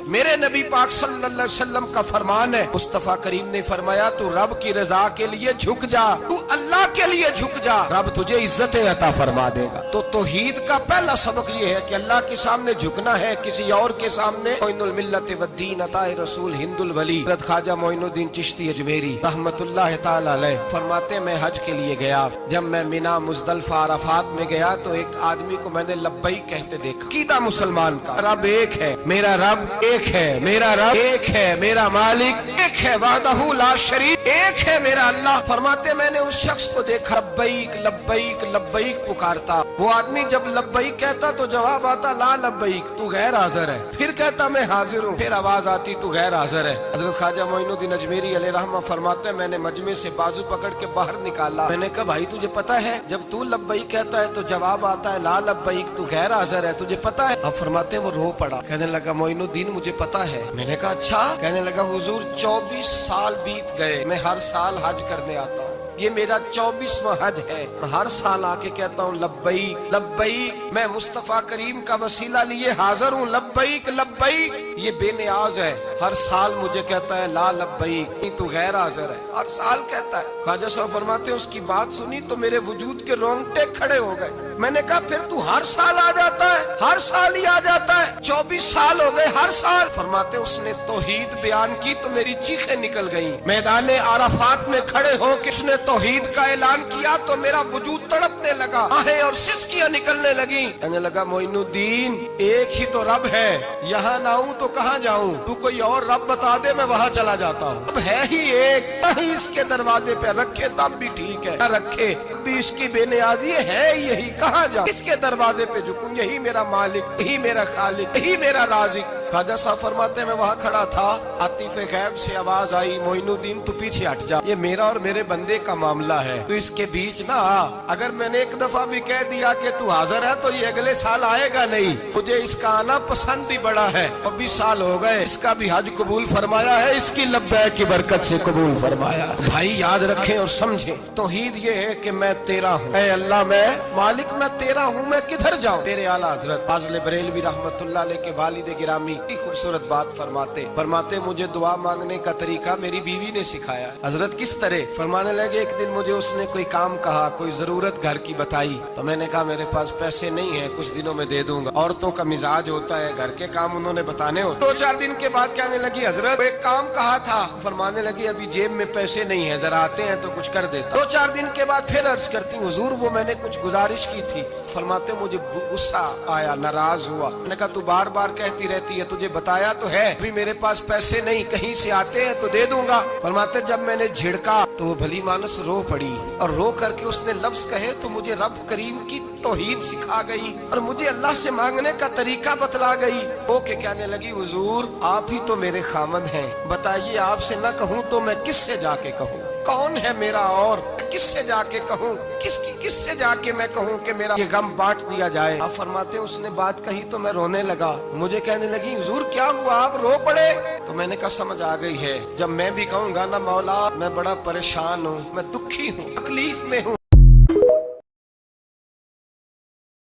میرے نبی پاک صلی اللہ علیہ وسلم کا فرمان ہے، مصطفیٰ کریم نے فرمایا تو رب کی رضا کے لیے جھک جا، تو اللہ کے لیے جھک جا، رب تجھے عزت عطا فرما دے گا۔ تو توحید کا پہلا سبق یہ ہے کہ اللہ کے سامنے جھکنا ہے، کسی اور کے سامنے۔ معین الملت والدین عطا رسول ہند الولی حضرت خواجہ معین الدین چشتی اجمیری رحمت اللہ تعالی علیہ فرماتے میں حج کے لیے گیا، جب میں مینا مزدلفہ عرفات میں گیا تو ایک آدمی کو میں نے لبیک کہتے دیکھا۔ عقیدہ مسلمان کا رب ایک ہے، میرا رب ایک ہے، میرا رب ایک ہے، میرا مالک ایک ہے، وحدہ لا شریک ایک ہے میرا اللہ۔ فرماتے میں نے اس شخص کو دیکھا لبیک لبیک لبیک پکارتا، وہ آدمی جب لبیک کہتا تو جواب آتا لا لبیک، تو غیر حاضر ہے، پھر کہتا میں حاضر ہوں، پھر آواز آتی تو غیر حاضر ہے۔ حضرت خواجہ معین الدین اجمیری علیہ رحمہ فرماتے میں نے مجمع سے بازو پکڑ کے باہر نکالا، میں نے کہا بھائی تجھے پتا ہے جب تو لبیک کہتا ہے تو جواب آتا ہے لا لبیک، تو غیر حاضر ہے، تجھے پتا ہے؟ اب فرماتے ہیں وہ رو پڑا، کہنے لگا معین الدین مجھے پتا ہے۔ میں نے کہا اچھا؟ کہنے لگا حضور 24 سال بیت گئے، میں ہر سال حج کرنے آتا ہوں، یہ میرا 24واں حج ہے، اور ہر سال آ کے کہتا ہوں لبیک لبیک، میں مصطفیٰ کریم کا وسیلہ لیے حاضر ہوں، لبیک لبیک، یہ بے نیاز ہے، ہر سال مجھے کہتا ہے لا لبیک، تو غیر حاضر ہے، ہر سال کہتا ہے۔ خواجہ صاحب فرماتے ہیں اس کی بات سنی تو میرے وجود کے رونگٹے کھڑے ہو گئے۔ میں نے کہا پھر تو ہر سال آ جاتا ہے، ہر سال ہی آ جاتا ہے، 24 سال ہو گئے ہر سال۔ فرماتے اس نے توحید بیان کی تو میری چیخیں نکل گئیں، میدان عرفات میں کھڑے ہو کے اس نے توحید کا اعلان کیا تو میرا وجود تڑپنے لگا، آہیں اور سسکیاں نکلنے لگیں۔ کہنے لگا معین الدین ایک ہی تو رب ہے، یہاں نہ ہوں تو کہاں جاؤں، تو کوئی اور رب بتا دے میں وہاں چلا جاتا ہوں، اب ہے ہی ایک، کہیں اس کے دروازے پہ رکھے تب بھی ٹھیک ہے، نہ رکھے بھی اس کی بے نیازی ہے یہی، کہاں جاؤں، اس کے دروازے پہ جھکوں، یہی میرا مالک، یہی میرا خالق، یہی میرا رازق۔ خواجہ صاحب فرماتے میں وہاں کھڑا تھا، عاطف غیب سے آواز آئی معین الدین تو پیچھے ہٹ جا، یہ میرا اور میرے بندے کا معاملہ ہے، تو اس کے بیچ نہ آ، اگر میں نے ایک دفعہ بھی کہہ دیا کہ تو حاضر ہے تو یہ اگلے سال آئے گا نہیں، مجھے اس کا آنا پسند ہی بڑا ہے، 24 سال ہو گئے، اس کا بھی حج قبول فرمایا ہے، اس کی لبیک کی برکت سے قبول فرمایا۔ بھائی یاد رکھیں اور سمجھیں، توحید یہ ہے کہ میں تیرا ہوں، اے اللہ میں مالک میں تیرا ہوں، میں کدھر جاؤں؟ میرے اعلیٰ حضرت فاضل بریلوی رحمت اللہ علیہ کے والد گرامی خوبصورت بات فرماتے مجھے دعا مانگنے کا طریقہ میری بیوی نے سکھایا۔ حضرت کس طرح؟ فرمانے لگے ایک دن مجھے اس نے کوئی کام کہا، کوئی ضرورت گھر کی بتائی، تو میں نے کہا میرے پاس پیسے نہیں ہیں، کچھ دنوں میں دے دوں گا۔ عورتوں کا مزاج ہوتا ہے گھر کے کام انہوں نے بتانے ہوتے۔ 2-4 دن کے بعد کہنے لگی حضرت ایک کام کہا تھا، فرمانے لگی ابھی جیب میں پیسے نہیں ہیں، ذرا آتے ہیں تو کچھ کر دیتا۔ 2-4 دن کے بعد پھر عرض کرتی ہوں حضور وہ میں نے کچھ گزارش کی تھی، فرماتے مجھے غصہ آیا، ناراض ہوا، میں نے کہا تو بار بار کہتی رہتی ہے، تجھے بتایا تو ہے ابھی میرے پاس پیسے نہیں، کہیں سے آتے ہیں تو دے دوں گا۔ فرماتے جب میں نے جھڑکا تو وہ بھلی مانس رو پڑی، اور رو کر کے اس نے لفظ کہے تو مجھے رب کریم کی توحید سکھا گئی اور مجھے اللہ سے مانگنے کا طریقہ بتلا گئی۔ وہ کہ کہنے لگی حضور آپ ہی تو میرے خامد ہیں، بتائیے آپ سے نہ کہوں تو میں کس سے جا کے کہوں؟ کون ہے میرا اور کس سے جا کے کہوں؟ کس سے جا کے میں کہوں کہ میرا یہ غم بانٹ دیا جائے؟ آپ فرماتے اس نے بات کہی تو میں رونے لگا، مجھے کہنے لگی حضور کیا ہوا آپ رو پڑے؟ تو میں نے کہا سمجھ آ گئی ہے، جب میں بھی کہوں گا نا مولا میں بڑا پریشان ہوں، میں دکھی ہوں، تکلیف میں ہوں،